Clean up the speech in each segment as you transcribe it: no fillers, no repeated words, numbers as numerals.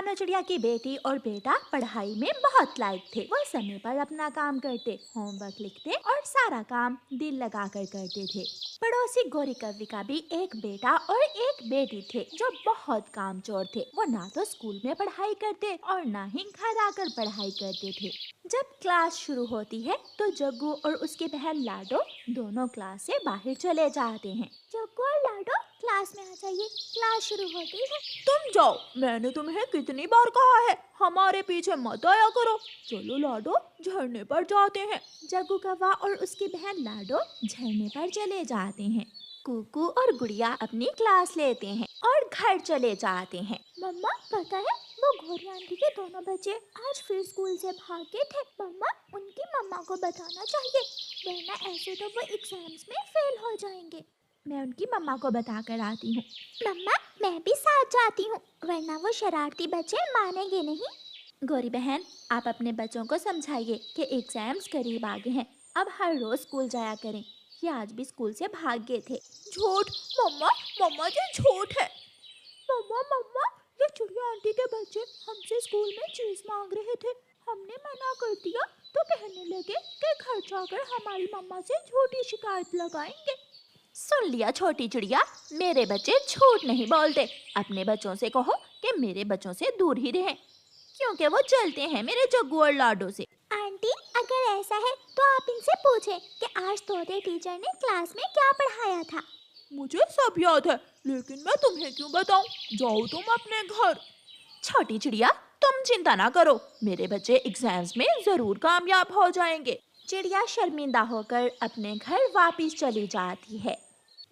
दोनों चिड़िया की बेटी और बेटा पढ़ाई में बहुत लायक थे। वो समय पर अपना काम करते, होमवर्क लिखते और सारा काम दिल लगाकर करते थे। पड़ोसी गोरी कव्वी का भी एक बेटा और एक बेटी थे जो बहुत कामचोर थे। वो ना तो स्कूल में पढ़ाई करते और ना ही घर आकर पढ़ाई करते थे। जब क्लास शुरू होती है तो जग्गू और उसकी बहन लाडो दोनों क्लास से बाहर चले जाते हैं। जग्गू और लाडो क्लास में आ जाइए, क्लास शुरू हो गई है। तुम जाओ, मैंने तुम्हें कितनी बार कहा है हमारे पीछे मत आया करो। चलो लाडो, झरने पर जाते हैं। जग्गू कौवा और उसकी बहन लाडो झरने पर चले जाते हैं। कुकू और गुड़िया अपनी क्लास लेते हैं और घर चले जाते हैं। मम्मा पता है, वो घोरी आंटी के दोनों बच्चे आज फिर स्कूल से भागे थे। मम्मा, उनकी मम्मा को बताना चाहिए, वरना ऐसे तो वो एग्जाम्स में फेल हो जाएंगे। मैं उनकी मम्मा को बता कर आती हूँ। मम्मा, मैं भी साथ जाती हूँ, वरना वो शरारती बच्चे मानेंगे नहीं। गौरी बहन, आप अपने बच्चों को समझाइए कि एग्जाम्स करीब आ गए हैं, अब हर रोज स्कूल जाया करें। ये आज भी स्कूल से भाग गए थे। झूठ मम्मा, मम्मा ये झूठ है। मम्मा मम्मा, ये चिड़िया आंटी के बच्चे हमसे स्कूल में चीज मांग रहे थे, हमने मना कर दिया तो कहने लगे कि घर जाकर हमारी मम्मा से झूठी शिकायत लगाएंगे। सुन लिया छोटी चिड़िया, मेरे बच्चे झूठ नहीं बोलते। अपने बच्चों से कहो कि मेरे बच्चों से दूर ही रहें, क्योंकि वो चलते हैं मेरे जग्गू और लाडो से। आंटी, अगर ऐसा है तो आप इनसे पूछें कि आज तोते टीचर ने क्लास में क्या पढ़ाया था। मुझे सब याद है, लेकिन मैं तुम्हें क्यों बताऊं? जाओ तुम अपने घर। छोटी चिड़िया, तुम चिंता ना करो, मेरे बच्चे एग्जाम्स में जरूर कामयाब हो जाएंगे। चिड़िया शर्मिंदा होकर अपने घर वापस चली जाती है।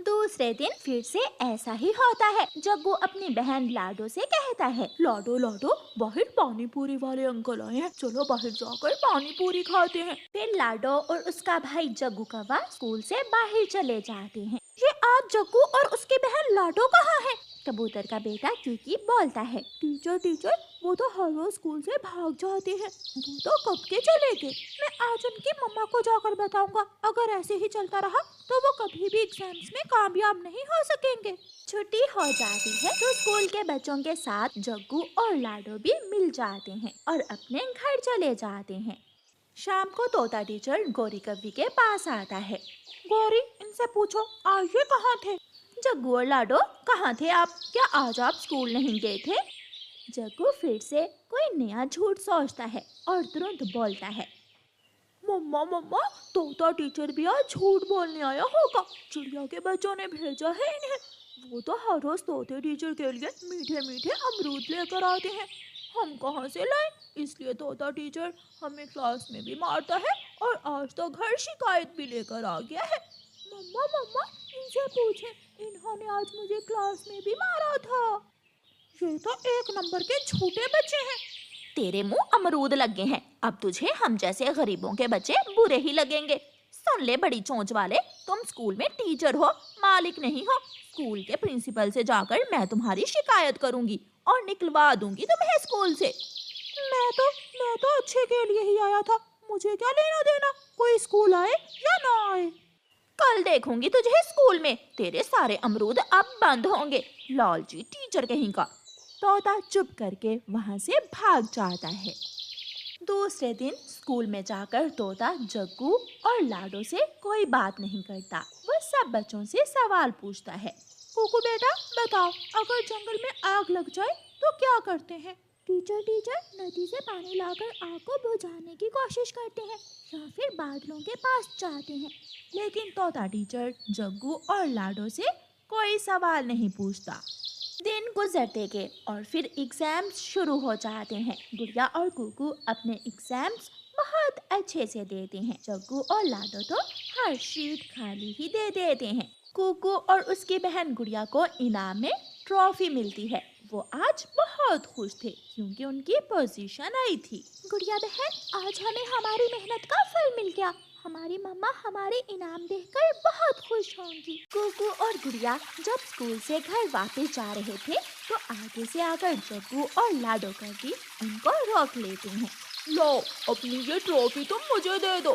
दूसरे दिन फिर से ऐसा ही होता है। जग्गू अपनी बहन लाडो से कहता है, लाडो लाडो, बाहर पानी पूरी वाले अंकल आए हैं, चलो बाहर जाकर पानी पूरी खाते हैं। फिर लाडो और उसका भाई जग्गू कौवा स्कूल से बाहर चले जाते हैं। ये आज जग्गू और उसकी बहन लाडो कहाँ है? कबूतर का बेटा कीकी बोलता है, टीचर टीचर, वो तो हर रोज स्कूल से भाग जाते हैं, वो तो कब के चले गए। मैं आज उनकी मम्मा को जाकर बताऊंगा, अगर ऐसे ही चलता रहा तो वो कभी भी एग्जाम्स में कामयाब नहीं हो सकेंगे। छुट्टी हो जाती है तो स्कूल के बच्चों के साथ जग्गू और लाडो भी मिल जाते हैं और अपने घर चले जाते हैं। शाम को तोता टीचर गोरी कव्वी के पास आता है। गौरी, इनसे पूछो आज ये कहाँ थे? जग्गू और लाडो, कहाँ थे आप? क्या आज आप स्कूल नहीं गए थे? जग्गू फिर से कोई नया झूठ सोचता है और तुरंत बोलता है, मम्मा मम्मा, तोता टीचर भी आज झूठ बोलने आया होगा, चिड़िया के बच्चों ने भेजा है इन्हें। वो तो हर रोज तोते टीचर के लिए मीठे मीठे अमरूद लेकर आते हैं, हम कहाँ से लाएं? इसलिए तोता टीचर हमें क्लास में भी मारता है और आज तो घर शिकायत भी लेकर आ गया है। मम्मा मम्मा, इनसे पूछें, इन्होंने आज मुझे क्लास में भी मारा था। ये तो एक नंबर के झूठे बच्चे हैं। तेरे मुंह अमरूद लग गए हैं, अब तुझे हम जैसे गरीबों के बच्चे बुरे ही लगेंगे। सुन ले बड़ी चोंच वाले, तुम स्कूल में टीचर हो, मालिक नहीं हो। स्कूल के प्रिंसिपल से जाकर मैं तुम्हारी शिकायत करूंगी और निकलवा दूंगी तुम्हें स्कूल से। मैं तो अच्छे के लिए ही आया था, मुझे क्या लेना देना कोई स्कूल आए या ना आए। कल देखूंगी तुझे स्कूल में, तेरे सारे अमरूद अब बंद होंगे, लालची टीचर कहीं का। तोता चुप करके वहां से भाग जाता है। दूसरे दिन स्कूल में जाकर तोता जग्गू और लाडो से कोई बात नहीं करता, वो सब बच्चों से सवाल पूछता है। कुकू बेटा बताओ, अगर जंगल में आग लग जाए तो क्या करते हैं? टीचर टीचर, नदी से पानी लाकर आग को बुझाने की कोशिश करते हैं या फिर बादलों के पास जाते हैं। लेकिन तोता टीचर जग्गू और लाडो से कोई सवाल नहीं पूछता। दिन गुजरते गए और फिर एग्जाम्स शुरू हो जाते हैं। गुड़िया और कुकू अपने एग्जाम्स बहुत अच्छे से देते हैं। जग्गू और लाडो तो हर शीट खाली ही दे देते हैं। कुकू और उसकी बहन गुड़िया को इनाम में ट्रॉफी मिलती है। वो आज बहुत खुश थे क्योंकि उनकी पोजीशन आई थी। गुड़िया बहन, आज हमें हमारी मेहनत का फल मिल गया, हमारी मम्मा हमारे इनाम देखकर बहुत खुश होंगी। कुकू और गुड़िया जब स्कूल से घर वापस जा रहे थे तो आगे से आकर जग्गू और लाडो कव्वी उनको रोक लेते हैं। लो, अपनी ये ट्रॉफी तुम मुझे दे दो।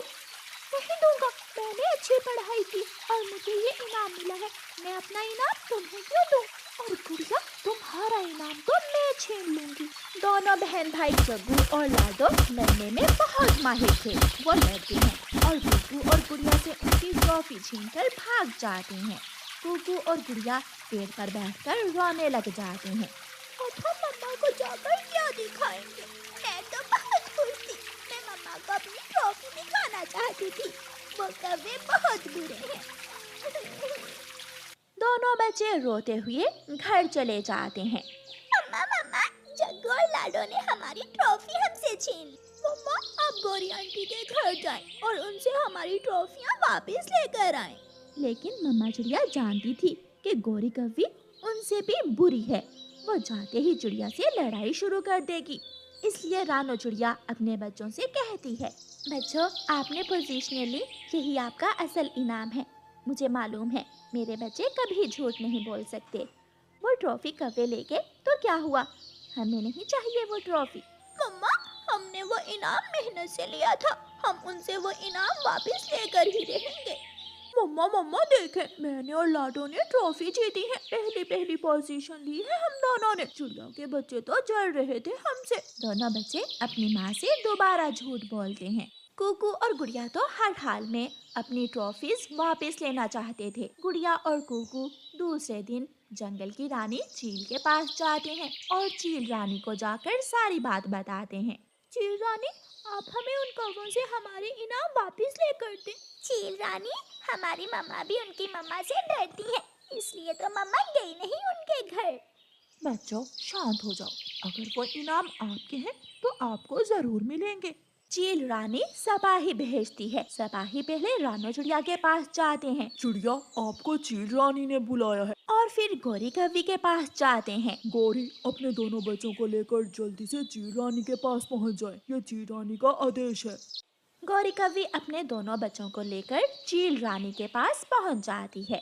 नहीं दूंगा, मैंने अच्छी पढ़ाई की और मुझे ये इनाम मिला है, मैं अपना इनाम तुम्हें क्यों दूं? और गुड़िया तुम्हारा इनाम तो मैं छीन लूंगी। दोनों बहन भाई जग्गू और लाडो लड़ने में बहुत माहिर थे। वो लड़ते हैं और कुकू और गुड़िया से उनकी ट्रॉफी छीनकर भाग जाते हैं। कुकू और गुड़िया पेड़ पर बैठकर रोने लग जाते हैं। अब हम मम्मा को जाकर क्या दिखाएंगे? मैं तो बहुत खुश थी। मैं मम्मा को अपनी ट्रॉफी दिखाना चाहती थी। वो कौवे बहुत बुरे हैं। दोनों बच्चे रोते हुए घर चले जाते हैं। मम्मा मम्मा, जग्गू और लाडो ने हमारी ट्रॉफी हमसे छीन ली। मम्मा, आप गौरी आंटी के घर जाएं और उनसे हमारी ट्रॉफियां वापस लेकर आएं। लेकिन मम्मा चिड़िया जानती थी कि गौरी कव्वी उनसे भी बुरी है। वो जाते ही चिड़िया से लड़ाई शुरू कर देगी। इसलिए रानो चिड़िया अपने बच्चों से कहती है, बच्चों, आपने पोजीशन ली, यही आपका असल इनाम है। मुझे मालूम है मेरे बच्चे कभी झूठ नहीं बोल सकते। वो ट्रॉफी कव्वे ले गए तो क्या हुआ, हमें नहीं चाहिए वो ट्रॉफी। मम्मा, हमने वो इनाम मेहनत से लिया था। हम उनसे वो इनाम वापस लेकर ही रहेंगे। मम्मा मम्मा देखें, मैंने और लाडो ने ट्रॉफी जीती है। पहली पोजीशन ली है हम दोनों ने। चिड़िया के बच्चे तो जल रहे थे हमसे। दोनों बच्चे अपनी माँ से दोबारा झूठ बोलते हैं। कुकू और गुड़िया तो हर हाल में अपनी ट्रॉफीज वापस लेना चाहते थे। गुड़िया और कुकू दूसरे दिन जंगल की रानी चील के पास जाते हैं और चील रानी को जाकर सारी बात बताते हैं। चील रानी, आप हमें उन कौवों से हमारे इनाम वापस लेकर दें। चील रानी, हमारी मम्मा भी उनकी मम्मा से डरती है, इसलिए तो मम्मा गई नहीं उनके घर। बच्चों शांत हो जाओ, अगर वो इनाम आपके हैं तो आपको जरूर मिलेंगे। चील रानी सिपाही भेजती है। सिपाही पहले रानो चिड़िया के पास जाते हैं। चिड़िया, आपको चील रानी ने बुलाया है। और फिर गौरी कव्वी के पास जाते हैं। गौरी, अपने दोनों बच्चों को लेकर जल्दी से चील रानी के पास पहुंच जाए, ये चील रानी का आदेश है। गौरी कव्वी अपने दोनों बच्चों को लेकर चील रानी के पास पहुंच जाती है।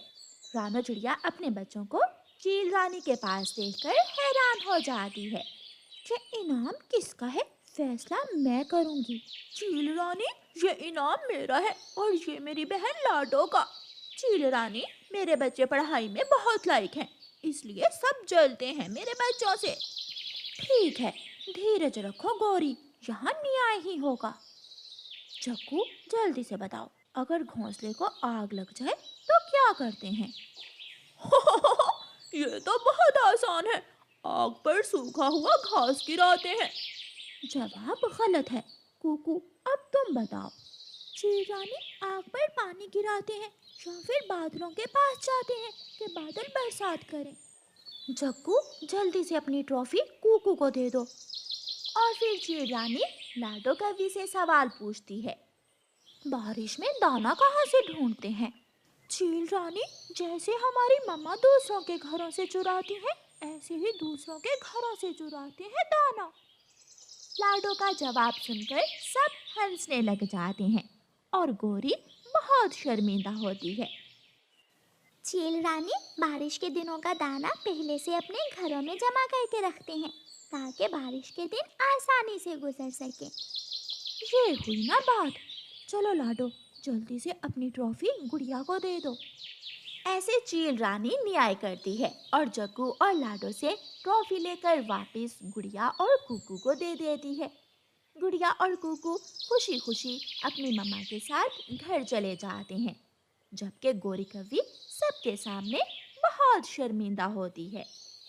रानो चिड़िया अपने बच्चों को चील रानी के पास देखकर हैरान हो जाती है। ये इनाम किसका है, फैसला मैं करूंगी। चील रानी, ये इनाम मेरा है और ये मेरी बहन लाडो का। चील रानी, मेरे बच्चे पढ़ाई में बहुत लायक हैं, इसलिए सब जलते हैं मेरे बच्चों से। ठीक है, धीरज रखो गौरी, यहाँ न्याय ही होगा। जग्गू, जल्दी से बताओ, अगर घोंसले को आग लग जाए तो क्या करते हैं? ये तो बहुत आसान है, आग पर सूखा हुआ घास गिराते हैं। जवाब गलत है। कुकू, अब तुम बताओ। चील रानी, आग पर पानी गिराते हैं या फिर बादलों के पास जाते हैं कि बादल बरसात करें। जग्गू, जल्दी से अपनी ट्रॉफी कुकू को दे दो। और फिर चील रानी लाडो कव्वी से सवाल पूछती है, बारिश में दाना कहाँ से ढूंढते हैं? चील रानी, जैसे हमारी मम्मा दूसरों के घरों से चुराती हैं, ऐसे ही दूसरों के घरों से चुराते हैं दाना। लाडो का जवाब सुनकर सब हंसने लग जाते हैं और गौरी बहुत शर्मिंदा होती है। चील रानी, बारिश के दिनों का दाना पहले से अपने घरों में जमा करके रखते हैं ताकि बारिश के दिन आसानी से गुजर सके। ये हुई ना बात। चलो लाडो, जल्दी से अपनी ट्रॉफी गुड़िया को दे दो। ऐसे चील रानी न्याय करती है और जग्गू और लाडो से ट्रॉफी लेकर वापस गुड़िया और कुकू को दे देती है। गुड़िया और कुकू खुशी खुशी अपनी मम्मा के साथ घर चले जाते हैं, जबकि गौरी कव्वी सबके सामने बहुत शर्मिंदा होती है।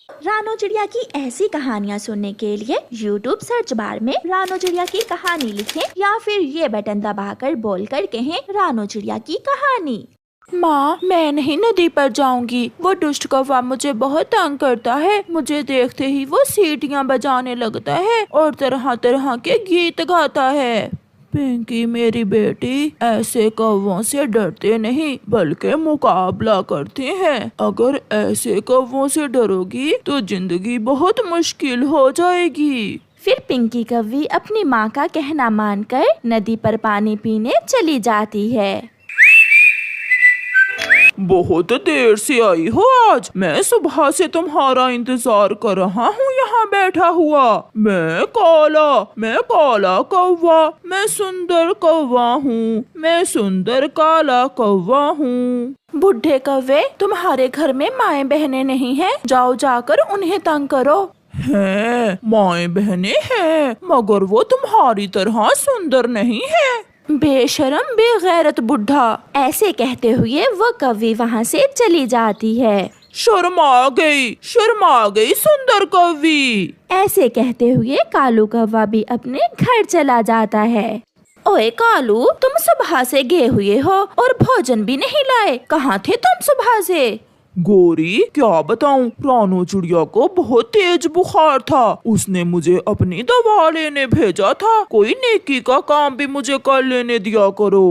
रानो चिड़िया की ऐसी कहानियाँ सुनने के लिए YouTube सर्च बार में रानो चिड़िया की कहानी लिखें या फिर ये बटन दबाकर बोलकर कहें रानो चिड़िया की कहानी। माँ, मैं नहीं नदी पर जाऊंगी, वो दुष्ट कौवा मुझे बहुत तंग करता है। मुझे देखते ही वो सीटियाँ बजाने लगता है और तरह तरह के गीत गाता है। पिंकी मेरी बेटी, ऐसे कौवों से डरते नहीं बल्कि मुकाबला करते हैं। अगर ऐसे कौवों से डरोगी तो जिंदगी बहुत मुश्किल हो जाएगी। फिर पिंकी कव्वी अपनी माँ का कहना मानकर नदी पर पानी पीने चली जाती है। बहुत देर से आई हो आज। मैं सुबह से तुम्हारा इंतजार कर रहा हूँ यहाँ बैठा हुआ। मैं काला कौवा, मैं सुंदर कौवा हूँ, मैं सुंदर काला कौवा हूँ। बुढ़े कौवे, तुम्हारे घर में माएं बहनें नहीं हैं? जाओ जाकर उन्हें तंग करो। हैं, माएं बहनें हैं, मगर वो तुम्हारी तरह सुंदर नहीं है। बेशरम बेगैरत बुढ़ा। ऐसे कहते हुए वो कौवी वहाँ से चली जाती है। शर्मा गई सुंदर कौवी। ऐसे कहते हुए कालू कौवा भी अपने घर चला जाता है। ओए कालू, तुम सुबह से गए हुए हो और भोजन भी नहीं लाए। कहाँ थे तुम सुबह से? गोरी, क्या बताऊं, रानो चिड़िया को बहुत तेज बुखार था। उसने मुझे अपनी दवा लेने भेजा था। कोई नेकी का काम भी मुझे कर लेने दिया करो।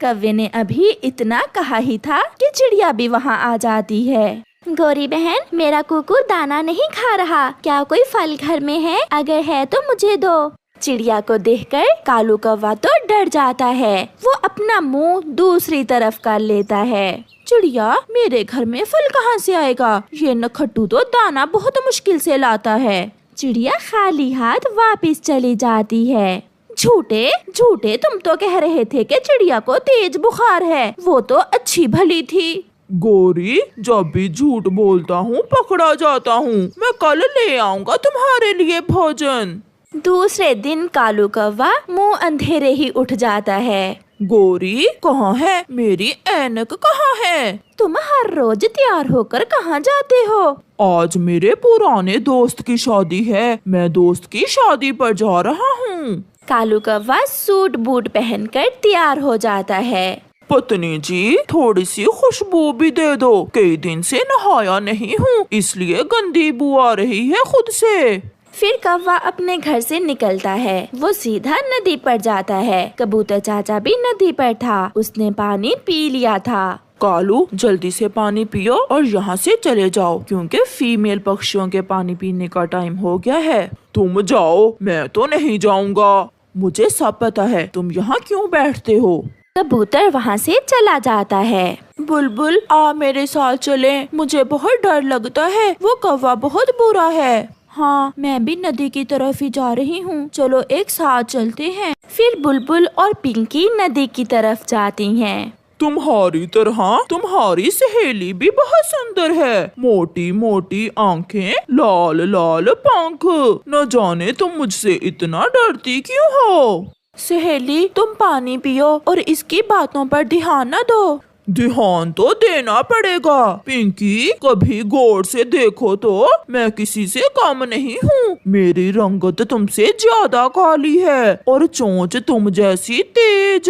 कौवे ने अभी इतना कहा ही था कि चिड़िया भी वहाँ आ जाती है। गौरी बहन, मेरा कुकुर दाना नहीं खा रहा। क्या कोई फल घर में है? अगर है तो मुझे दो। चिड़िया को देखकर कालू कौवा तो डर जाता है। वो अपना मुंह दूसरी तरफ कर लेता है। चिड़िया, मेरे घर में फल कहाँ से आएगा? ये नखट्टू तो दाना बहुत मुश्किल से लाता है। चिड़िया खाली हाथ वापस चली जाती है। झूठे झूठे, तुम तो कह रहे थे कि चिड़िया को तेज बुखार है। वो तो अच्छी भली थी। गोरी, जब भी झूठ बोलता हूँ पकड़ा जाता हूँ। मैं कल ले आऊँगा तुम्हारे लिए भोजन। दूसरे दिन कालू कौवा मुंह अंधेरे ही उठ जाता है। गोरी, कहाँ है मेरी ऐनक? कहाँ है? तुम हर रोज तैयार होकर कहाँ जाते हो? आज मेरे पुराने दोस्त की शादी है। मैं दोस्त की शादी पर जा रहा हूँ। कालू कौवा सूट बूट पहनकर तैयार हो जाता है। पत्नी जी, थोड़ी सी खुशबू भी दे दो। कई दिन से नहाया नहीं हूँ, इसलिए गंदी बू आ रही है खुद से। फिर कौवा अपने घर से निकलता है। वो सीधा नदी पर जाता है। कबूतर चाचा भी नदी पर था। उसने पानी पी लिया था। कालू, जल्दी से पानी पियो और यहाँ से चले जाओ, क्योंकि फीमेल पक्षियों के पानी पीने का टाइम हो गया है। तुम जाओ, मैं तो नहीं जाऊँगा। मुझे सब पता है, तुम यहाँ क्यों बैठते हो। कबूतर वहाँ से चला जाता है। बुलबुल, आ मेरे साथ चले। मुझे बहुत डर लगता है। वो कौवा बहुत बुरा है। हाँ, मैं भी नदी की तरफ ही जा रही हूँ। चलो एक साथ चलते हैं। फिर बुलबुल और पिंकी नदी की तरफ जाती हैं। तुम्हारी तरह तुम्हारी सहेली भी बहुत सुंदर है। मोटी मोटी आंखें, लाल लाल पंख। न जाने तुम मुझसे इतना डरती क्यों हो। सहेली, तुम पानी पियो और इसकी बातों पर ध्यान न दो। ध्यान तो देना पड़ेगा। पिंकी, कभी गौर से देखो तो मैं किसी से कम नहीं हूँ। मेरी रंगत तुमसे ज्यादा काली है और चोंच तुम जैसी तेज।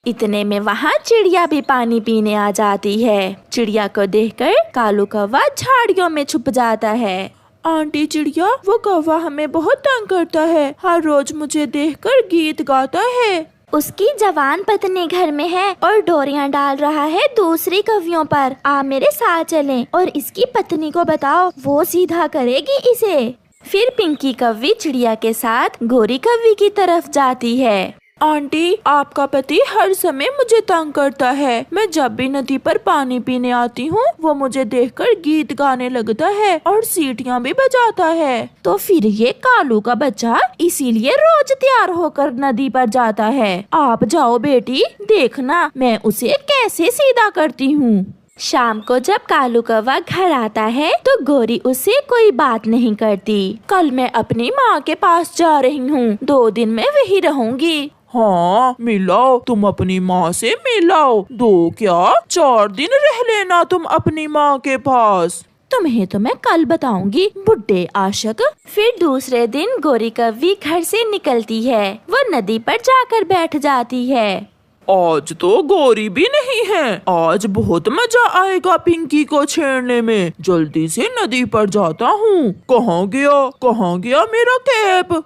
इतने में वहाँ चिड़िया भी पानी पीने आ जाती है। चिड़िया को देखकर कालू कौवा झाड़ियों में छुप जाता है। आंटी चिड़िया, वो कौवा हमें बहुत तंग करता है। हर रोज मुझे देखकर गीत गाता है। उसकी जवान पत्नी घर में है और डोरियां डाल रहा है दूसरी कौवियों पर। आप मेरे साथ चलें और इसकी पत्नी को बताओ, वो सीधा करेगी इसे। फिर पिंकी कौवी चिड़िया के साथ गोरी कौवी की तरफ जाती है। आंटी, आपका पति हर समय मुझे तंग करता है। मैं जब भी नदी पर पानी पीने आती हूँ, वो मुझे देखकर गीत गाने लगता है और सीटियाँ भी बजाता है। तो फिर ये कालू का बच्चा इसीलिए रोज तैयार होकर नदी पर जाता है। आप जाओ बेटी, देखना मैं उसे कैसे सीधा करती हूँ। शाम को जब कालू कौवा घर आता है तो गोरी उससे कोई बात नहीं करती। कल मैं अपनी माँ के पास जा रही हूँ, 2 दिन में वही रहूंगी। हाँ, मिलाओ, तुम अपनी माँ से मिलाओ। 2 क्या 4 दिन रह लेना तुम अपनी माँ के पास। तुम्हें तो मैं कल बताऊंगी, बुड्ढे आशिक। फिर दूसरे दिन गोरी कौवी घर से निकलती है। वो नदी पर जाकर बैठ जाती है। आज तो गोरी भी नहीं है। आज बहुत मजा आएगा पिंकी को छेड़ने में। जल्दी से नदी पर जाता हूँ। कहाँ गया मेरा कैप।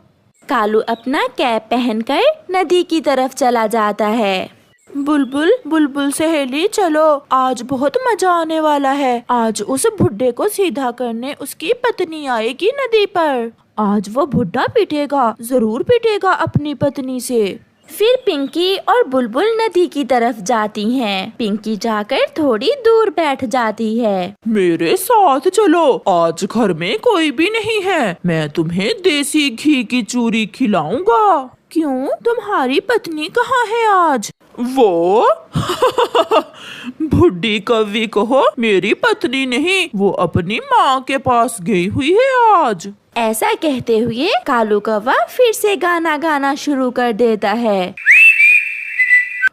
कालू अपना कैप पहनकर नदी की तरफ चला जाता है। बुलबुल सहेली, चलो, आज बहुत मजा आने वाला है। आज उस बुढ़े को सीधा करने उसकी पत्नी आएगी नदी पर। आज वो बुढ़ा पिटेगा, जरूर पिटेगा अपनी पत्नी से। फिर पिंकी और बुलबुल नदी की तरफ जाती हैं। पिंकी जाकर थोड़ी दूर बैठ जाती है। मेरे साथ चलो, आज घर में कोई भी नहीं है। मैं तुम्हें देसी घी की चूरी खिलाऊंगा। क्यों, तुम्हारी पत्नी कहाँ है आज? वो बुढ़ी कौवी कहो, मेरी पत्नी नहीं, वो अपनी माँ के पास गई हुई है आज। ऐसा कहते हुए कालू कौवा फिर से गाना गाना शुरू कर देता है।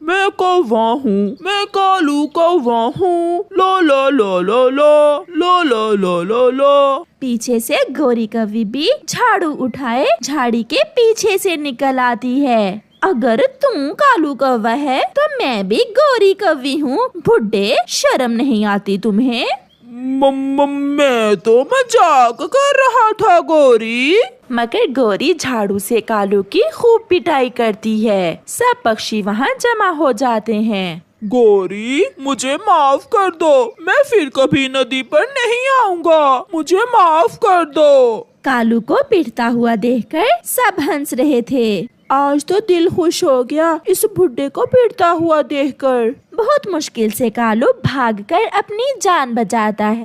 मैं कौवा हूँ, मैं कालू कौवा हूँ, लो लो लो लो लो लो लो लो लो लो। पीछे से गोरी कौवी भी झाड़ू उठाए झाड़ी के पीछे से निकल आती है। अगर तुम कालू कौवा है तो मैं भी गोरी कौवी हूँ। बुड्ढे, शर्म नहीं आती तुम्हें? मैं तो मजाक कर रहा था गोरी। मगर गोरी झाड़ू से कालू की खूब पिटाई करती है। सब पक्षी वहाँ जमा हो जाते हैं। गोरी, मुझे माफ कर दो, मैं फिर कभी नदी पर नहीं आऊंगा, मुझे माफ कर दो। कालू को पिटता हुआ देखकर सब हंस रहे थे। आज तो दिल खुश हो गया इस बुड्ढे को पिटता हुआ देखकर। बहुत मुश्किल से कालू भागकर अपनी जान बचाता है।